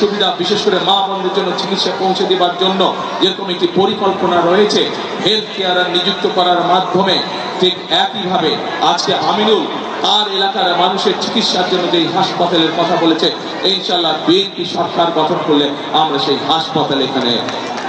সুবিধা, বিশেষ করে মা বোনদের জন্য চিকিৎসা পৌঁছে দেওয়ার জন্য যেরকম একটি পরিকল্পনা রয়েছে হেলথ কেয়ারার নিযুক্ত করার মাধ্যমে, ঠিক একইভাবে আজকে আমিনুল তার এলাকার মানুষের চিকিৎসার জন্য যে হাসপাতালের কথা বলেছে, ইনশাআল্লাহ বিএনপি সরকার গঠন করলে আমরা সেই হাসপাতাল এখানে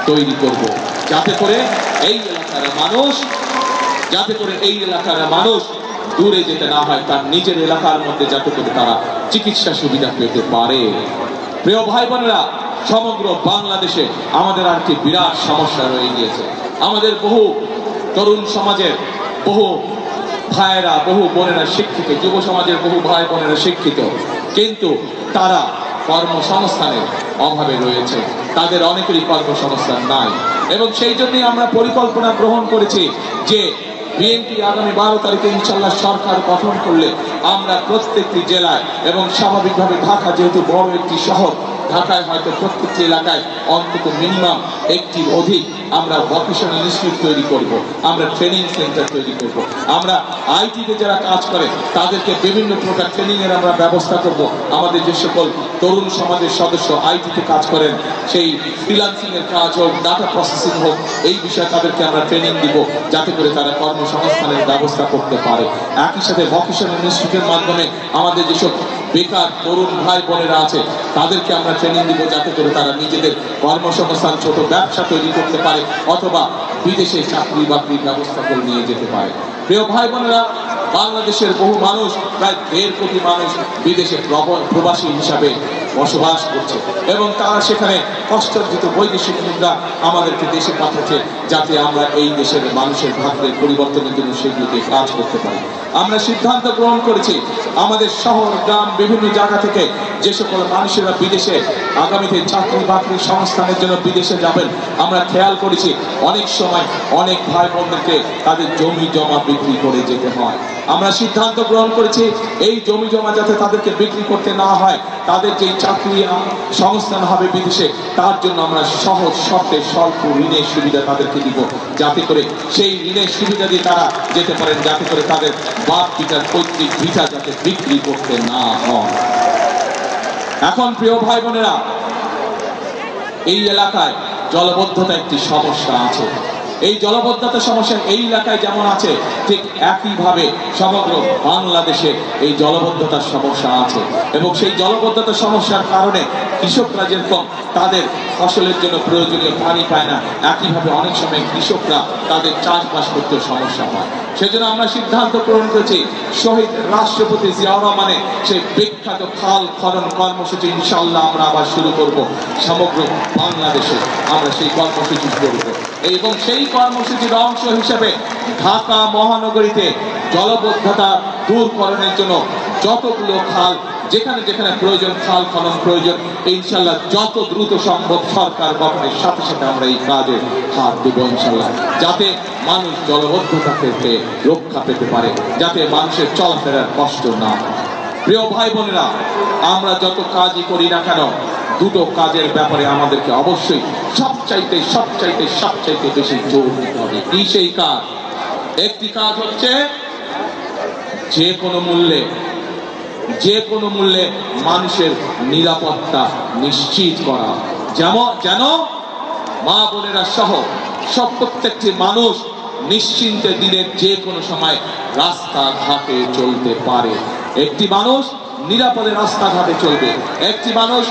তৈরি করব, যাতে করে এই এলাকার মানুষ দূরে যেতে না হয়, তার নিজের এলাকার মধ্যে যাতে করে তারা চিকিৎসা সুবিধা পেতে পারে। প্রিয় ভাই বোনেরা, সমগ্র বাংলাদেশে আমাদের আর কি বিরাট সমস্যা রয়ে গিয়েছে। আমাদের বহু তরুণ সমাজের বহু ভাইয়েরা, বহু বোনেরা শিক্ষিত, যুব সমাজের বহু ভাই বোনেরা শিক্ষিত, কিন্তু তারা কর্মসংস্থানের অভাবে রয়েছে, তাদের অনেকেরই কর্মসংস্থান নাই। এবং সেই জন্যই আমরা পরিকল্পনা গ্রহণ করেছি যে বিএনপি আগামী 12 তারিখে ইনশাআল্লাহ সরকার গঠন করলে আমরা প্রত্যেকটি জেলায়, এবং স্বাভাবিকভাবে ঢাকা যেহেতু বড় একটি শহর, ঢাকায় হয়তো প্রত্যেকটি এলাকায় অন্তত মিনিমাম একটির অধিক আমরা ভোকেশনাল ইনস্টিটিউট তৈরি করব, আমরা ট্রেনিং সেন্টার তৈরি করব, আমরা আইটিতে যারা কাজ করে তাদেরকে বিভিন্ন প্রকার ট্রেনিং এর আমরা ব্যবস্থা করব। আমাদের যে সকল তরুণ সমাজের সদস্য আইটিতে কাজ করেন, সেই ফ্রিল্যান্সিং এর কাজ হোক, ডাটা প্রসেসিং হোক, এই বিষয়ে তাদেরকে আমরা ট্রেনিং দিব, যাতে করে তারা কর্মসংস্থানের ব্যবস্থা করতে পারে। একই সাথে ভোকেশনাল ইনস্টিটিউটের মাধ্যমে আমাদের যেসব বেকার তরুণ ভাই বোনেরা আছে তাদেরকে আমরা ট্রেনিং দিব, যাতে করে তারা নিজেদের কর্মসংস্থান, ছোট ব্যবসা তৈরি করতে পারে, অথবা বিদেশে চাকরি বাকরির ব্যবস্থা করে নিয়ে যেতে পারে। প্রিয় ভাই বোনেরা, বাংলাদেশের বহু মানুষ, প্রায় 1.5 কোটি মানুষ বিদেশে প্রবাসী হিসাবে বসবাস করছে, এবং তারা সেখানে কষ্টার্জিত বৈদেশিক মুদ্রা আমাদেরকে দেশে পাঠাচ্ছে, যাতে আমরা এই দেশের মানুষের ভাগ্যের পরিবর্তনের জন্য সেগুলোকে কাজ করতে পারি। আমরা সিদ্ধান্ত গ্রহণ করেছি আমাদের শহর গ্রাম বিভিন্ন জায়গা থেকে যে সকল মানুষেরা বিদেশে আগামীতে চাকরি বাকরি সংস্থানের জন্য বিদেশে যাবেন, আমরা খেয়াল করেছি অনেক সময় অনেক ভাই বোনদেরকে তাদের জমি জমা বিক্রি করে যেতে হয়। আমরা সিদ্ধান্ত গ্রহণ করেছি এই জমি জমা যাতে তাদেরকে বিক্রি করতে না হয়, তাদের যেই চাকরি সংস্থান হবে বিদেশে, তার জন্য আমরা সহজ শর্তে স্বল্প ঋণের সুবিধা তাদেরকে দিব, যাতে করে সেই ঋণের সুবিধা দিয়ে তারা যেতে পারেন, যাতে করে তাদের বাপ পিতার পৈতৃক ভিটা যাতে বিক্রি করতে না হয়। এখন প্রিয় ভাই বোনেরা, এই এলাকায় জলবদ্ধতা একটি সমস্যা আছে। এই জলবদ্ধতা সমস্যা এই এলাকায় যেমন আছে, ঠিক একইভাবে সমগ্র বাংলাদেশে এই জলবদ্ধতার সমস্যা আছে, এবং সেই জলবদ্ধতা সমস্যার কারণে কৃষকরা যেরকম তাদের ফসলের জন্য প্রয়োজনীয় পানি পায় না, একইভাবে অনেক সময় কৃষকরা তাদের চাষবাস করতেও সমস্যা হয়। সেজন্য আমরা সিদ্ধান্ত গ্রহণ করেছি শহীদ রাষ্ট্রপতি জিয়াউর রহমানের সেই বিখ্যাত খাল খনন কর্মসূচি ইনশাআল্লাহ আমরা আবার শুরু করব। সমগ্র বাংলাদেশে আমরা সেই কর্মসূচি করব, এবং সেই কর্মসূচির অংশ হিসেবে ঢাকা মহানগরীতে জলবদ্ধতা দূরকরণের জন্য যতগুলো খাল, যেখানে যেখানে প্রয়োজন খাল খনন প্রয়োজন, ইনশাআল্লাহ যত দ্রুত সম্ভব সরকার গঠনের সাথে সাথে আমরা এই কাজে হাত দেব ইনশাআল্লাহ, যাতে মানুষ জলবদ্ধতা থেকে রক্ষা পেতে পারে, যাতে মানুষের চলাফেরার কষ্ট না হয়। প্রিয় ভাই বোনেরা, আমরা যত কাজই করি না কেন, দুটো কাজের ব্যাপারে আমাদেরকে অবশ্যই সবচাইতে বেশি জোর দিতে হবে। কি সেই কাজ? একটি কাজ হচ্ছে যে কোনো মূল্যে মানুষের নিরাপত্তা নিশ্চিত করা, যেন মা বোনেরা সহ প্রত্যেকটি মানুষ নিশ্চিন্তে দিনের যে কোনো সময় রাস্তাঘাটে চলতে পারে। একটি মানুষ নিরাপদে রাস্তাঘাটে চলবে, একটি মানুষ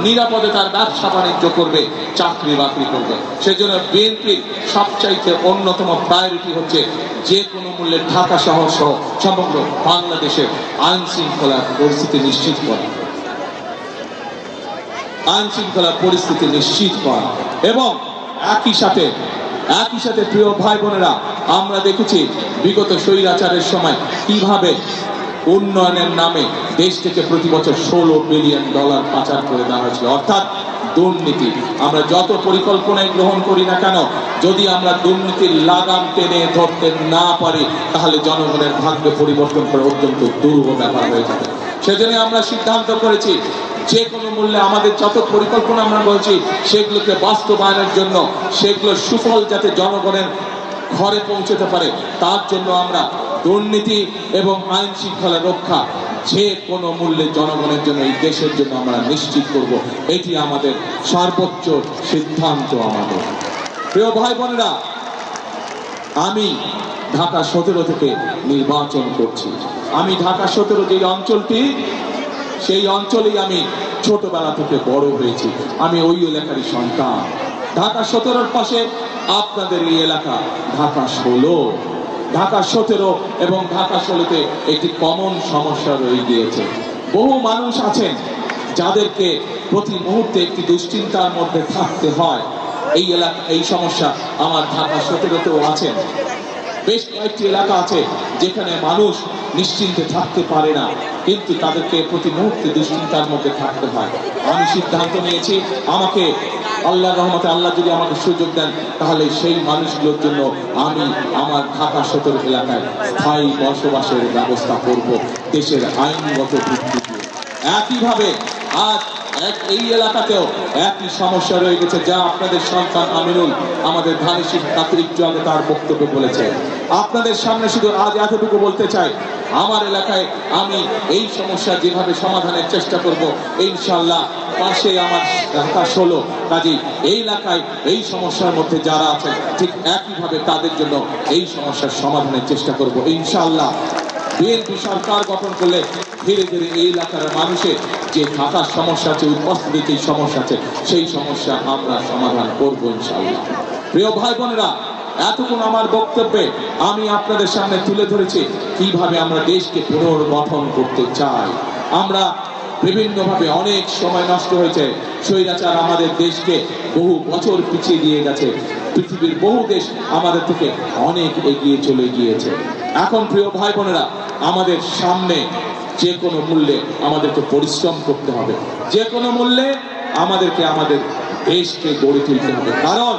নিরাপদে তার ব্যবসা বাণিজ্য করবে, চাকরি বাকরি করবে। সেজন্য বিএনপির সবচাইতে অন্যতম প্রায়োরিটি হচ্ছে যে কোনো মূল্যে ঢাকা শহর সহ সমগ্র বাংলাদেশের আইন শৃঙ্খলার পরিস্থিতি নিশ্চিত করা, এবং একই সাথে প্রিয় ভাই বোনেরা, আমরা দেখেছি বিগত স্বৈরাচারের সময় কিভাবে উন্নয়নের নামে দেশ থেকে প্রতি বছর $16 বিলিয়ন পাচার করে দেওয়া হয়েছিল, অর্থাৎ দুর্নীতি। আমরা যত পরিকল্পনায় গ্রহণ করি না কেন, যদি আমরা দুর্নীতির লাগাম টেনে ধরতে না পারি, তাহলে জনগণের ভাগ্য পরিবর্তন করে অত্যন্ত দুরূহ ব্যাপার হয়ে যাবে। সেজন্য আমরা সিদ্ধান্ত করেছি যে কোনো মূল্যে আমাদের যত পরিকল্পনা আমরা বলছি সেগুলোকে বাস্তবায়নের জন্য, সেগুলোর সুফল যাতে জনগণের ঘরে পৌঁছতে পারে, তার জন্য আমরা দুর্নীতি এবং আইন শৃঙ্খলা রক্ষা যে কোনো মূল্যে জনগণের জন্য, এই দেশের জন্য আমরা নিশ্চিত করব। এটি আমাদের সর্বোচ্চ সিদ্ধান্ত। আমাদের প্রিয় ভাই বোনেরা, আমি ঢাকা 17 থেকে নির্বাচন করছি। আমি ঢাকা 17 যে অঞ্চলটি, সেই অঞ্চলেই আমি ছোটবেলা থেকে বড় হয়েছি। আমি ওই এলাকারই সন্তান। ঢাকা 17-র পাশে আপনাদের এই এলাকা ঢাকা 16। ঢাকা 17 এবং ঢাকা 16-তে একটি কমন সমস্যা রয়ে গিয়েছে। বহু মানুষ আছেন যাদেরকে প্রতি মুহূর্তে একটি দুশ্চিন্তার মধ্যে থাকতে হয়। এই সমস্যা আমার ঢাকা 17-তেও আছেন। বেশ কয়েকটি এলাকা আছে যেখানে মানুষ নিশ্চিন্তে থাকতে পারে না, কিন্তু তাদেরকে প্রতি মুহূর্তে দুশ্চিন্তার মধ্যে থাকতে হয়। আমি সিদ্ধান্ত নিয়েছি, আমাকে আল্লাহর রহমতে আল্লাহ যদি আমাকে সুযোগ দেন, তাহলে সেই মানুষগুলোর জন্য আমি আমার ঢাকা 17 এলাকায় স্থায়ী বসবাসের ব্যবস্থা করব দেশের আইনগত ভিত্তিতে। একইভাবে আজ এই এলাকাতেও একই সমস্যা রয়ে গেছে, যা আপনাদের সন্তান আমিনুল আমাদের ধানেশীর কাছে একটু আগে তার বক্তব্য বলেছে। আপনাদের সামনে শুধু আজ এতটুকু বলতে চাই, আমার এলাকায় আমি এই সমস্যা যেভাবে সমাধানের চেষ্টা করব, ইনশাআল্লাহ পাশে আমার ঢাকা 16, কাজেই এই এলাকায় এই সমস্যার মধ্যে যারা আছেন ঠিক একইভাবে তাদের জন্য এই সমস্যার সমাধানের চেষ্টা করব ইনশাআল্লাহ। বিএনপি সরকার গঠন করলে ধীরে ধীরে এই এলাকার মানুষের যে থাকার সমস্যা আছে, উপস্থিতির যে সমস্যা আছে, সেই সমস্যা আমরা সমাধান করব ইনশাআল্লাহ। প্রিয় ভাই বোনেরা, এতক্ষণ আমার বক্তব্যে আমি আপনাদের সামনে তুলে ধরেছি কিভাবে আমরা দেশকে পুনর্গঠন করতে চাই। আমরা বিভিন্নভাবে অনেক সময় নষ্ট হয়েছে। স্বৈরাচার আমাদের দেশকে বহু বছর পিছিয়ে দিয়ে গেছে। পৃথিবীর বহু দেশ আমাদের থেকে অনেক এগিয়ে চলে গিয়েছে। এখন প্রিয় ভাই বোনেরা, আমাদের সামনে যে কোনো মূল্যে আমাদেরকে পরিশ্রম করতে হবে। যে কোনো মূল্যে আমাদেরকে আমাদের দেশকে গড়ে তুলতে হবে। কারণ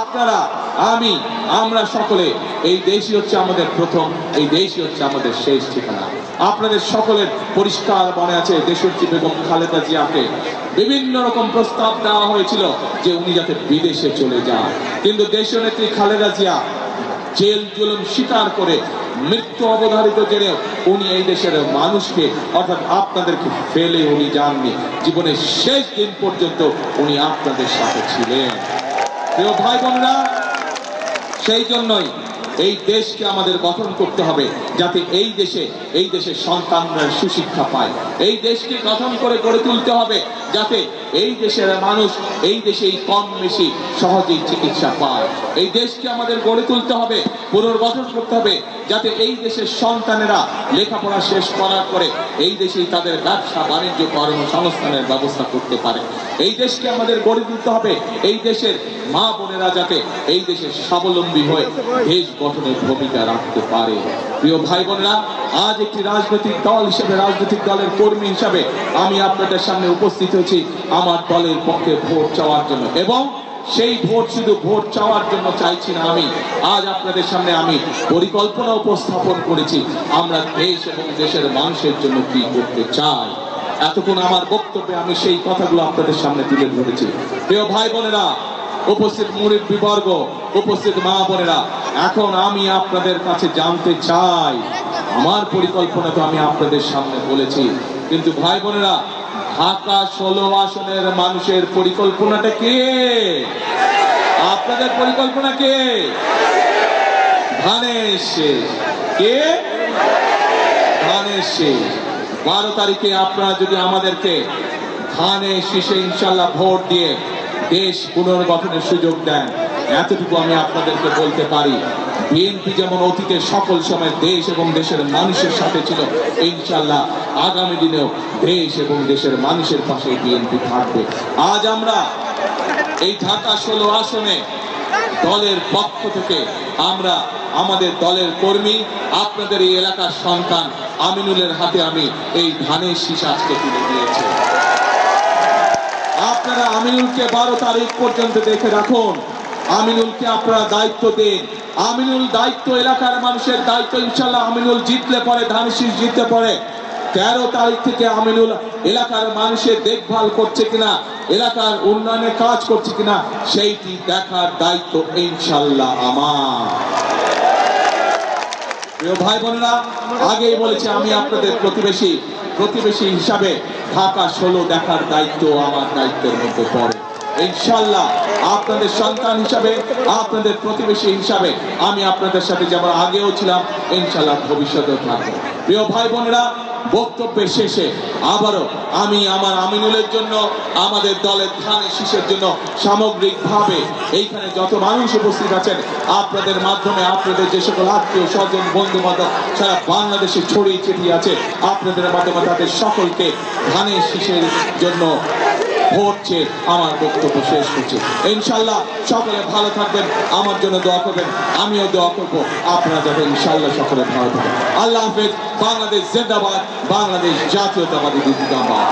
আপনারা, আমরা সকলে এই দেশই হচ্ছে আমাদের প্রথম, এই দেশই হচ্ছে আমাদের শেষ ঠিকানা। আপনাদের সকলের পরিষ্কার মনে আছে, দেশনেত্রী বেগম খালেদা জিয়াকে বিভিন্ন রকম প্রস্তাব দেওয়া হয়েছিল যে উনি যাতে বিদেশে চলে যান, কিন্তু দেশনেত্রী খালেদা জিয়া জেল জুলুম স্বীকার করে মৃত্যু অবধারিত জেনেও উনি এই দেশের মানুষকে, অর্থাৎ আপনাদেরকে ফেলে উনি যাননি। জীবনের শেষ দিন পর্যন্ত উনি আপনাদের সাথে ছিলেন। প্রিয় ভাই বোনেরা, সেই জন্যই এই দেশকে আমাদের গঠন করতে হবে, যাতে এই দেশের সন্তানরা সুশিক্ষা পায়। এই দেশকে গঠন করে গড়ে তুলতে হবে যাতে এই দেশের মানুষ এই দেশেই কম বেশি সহজেই চিকিৎসা পায়। এই দেশকে আমাদের গড়ে তুলতে হবে, পুনর্গঠন করতে হবে, যাতে এই দেশের সন্তানেরা লেখাপড়া শেষ করার পরে এই দেশেই তাদের ব্যবসা বাণিজ্য কর্মসংস্থানের ব্যবস্থা করতে পারে। এই দেশকে আমাদের গড়ে তুলতে হবে, এই দেশের মা বোনেরা যাতে এই দেশের স্বাবলম্বী হয়ে দেশ গঠনের ভূমিকা রাখতে পারে। প্রিয় ভাই বোনেরা, আজ একটি রাজনৈতিক দল হিসেবে, রাজনৈতিক দলের কর্মী হিসাবে আমি আপনাদের সামনে উপস্থিত হয়েছি আমার দলের পক্ষে ভোট চাওয়ার জন্য। এবং সেই ভোট শুধু ভোট চাওয়ার জন্য চাইছি না, আমি আজ আপনাদের সামনে আমি পরিকল্পনা উপস্থাপন করেছি আমরা দেশ এবং দেশের মানুষের জন্য কি করতে চাই। এতক্ষণ আমার বক্তব্যে আমি সেই কথাগুলো আপনাদের সামনে তুলে ধরেছি। প্রিয় ভাই বোনেরা, উপস্থিত মুরব্বীবর্গ, উপস্থিত মা বোনেরা, এখন আমি আপনাদের কাছে জানতে চাই, আমার পরিকল্পনা তো আমি আপনাদের সামনে বলেছি, কিন্তু ভাই বোনেরা, ঢাকা 16 আসনের মানুষের পরিকল্পনাটা কে? আপনাদের পরিকল্পনা কে? ধানের শেষ। কে? ধানের শেষ। 12 তারিখে আপনারা যদি আমাদেরকে ধানের শীষে ইনশাল্লাহ ভোট দিয়ে দেশ পুনর্গঠনের সুযোগ দেন, এতটুকু আমি আপনাদেরকে বলতে পারি, বিএনপি যেমন অতীতে সকল সময় দেশ এবং দেশের মানুষের সাথে ছিল, ইনশাল্লাহ আগামী দিনেও দেশ এবং দেশের মানুষের পাশে বিএনপি থাকবে। আজ আমরা এই ঢাকা 16 আসনে দলের পক্ষ থেকে আমরা আমাদের দলের কর্মী, আপনাদের এই এলাকার সন্তান আমিনুলের হাতে আমি এই ধানের শীষ আজকে তুলে দিয়েছি। আপনারা আমিনুলকে 12 তারিখ পর্যন্ত দেখে রাখুন। আমিনুলকে আপনারা দায়িত্ব দিন। আমিনুল দায়িত্ব, এলাকার মানুষের দায়িত্ব। ইনশাল্লাহ আমিনুল জিতলে পরে, ধানের শীষ জিতলে পরে 13 তারিখ থেকে আমিনুল এলাকার মানুষের দেখভাল করছে কিনা, এলাকার উন্নয়নে কাজ করছে কিনা, সেইটি দেখার দায়িত্ব ইনশাল্লাহ আমার। প্রিয় ভাই বোনেরা, আগেই বলেছি আমি আপনাদের প্রতিবেশী হিসাবে ঢাকা 16 দেখার দায়িত্ব আমার দায়িত্বের মধ্যে পড়ে। ইনশাআল্লাহ আপনাদের সন্তান হিসাবে, আপনাদের প্রতিবেশী হিসাবে আমি আপনাদের সাথে যেমন আগেও ছিলাম, ইনশাআল্লাহ ভবিষ্যতেও থাকবো। প্রিয় ভাই বোনেরা, বক্তব্যের শেষে আবারও আমি আমার আমিনুলের জন্য, আমাদের দলের ধানের শীষের জন্য সামগ্রিকভাবে এইখানে যত মানুষ উপস্থিত আছেন, আপনাদের মাধ্যমে আপনাদের যে সকল আত্মীয় স্বজন বন্ধু বান্ধব সারা বাংলাদেশে ছড়িয়ে ছিটিয়ে আছে, আপনাদের মাধ্যমে তাদের সকলকে ধানের শীষের জন্য ভোট চেয়ে আমার বক্তব্য শেষ করছি। ইনশাআল্লাহ সকলে ভালো থাকবেন, আমার জন্য দোয়া করবেন, আমিও দোয়া করব আপনারা যাতে ইনশাআল্লাহ সকলে ভালো থাকেন। আল্লাহ হাফেজ। বাংলাদেশ জিন্দাবাদ, বাংলাদেশ জাতীয়তাবাদী জিন্দাবাদ।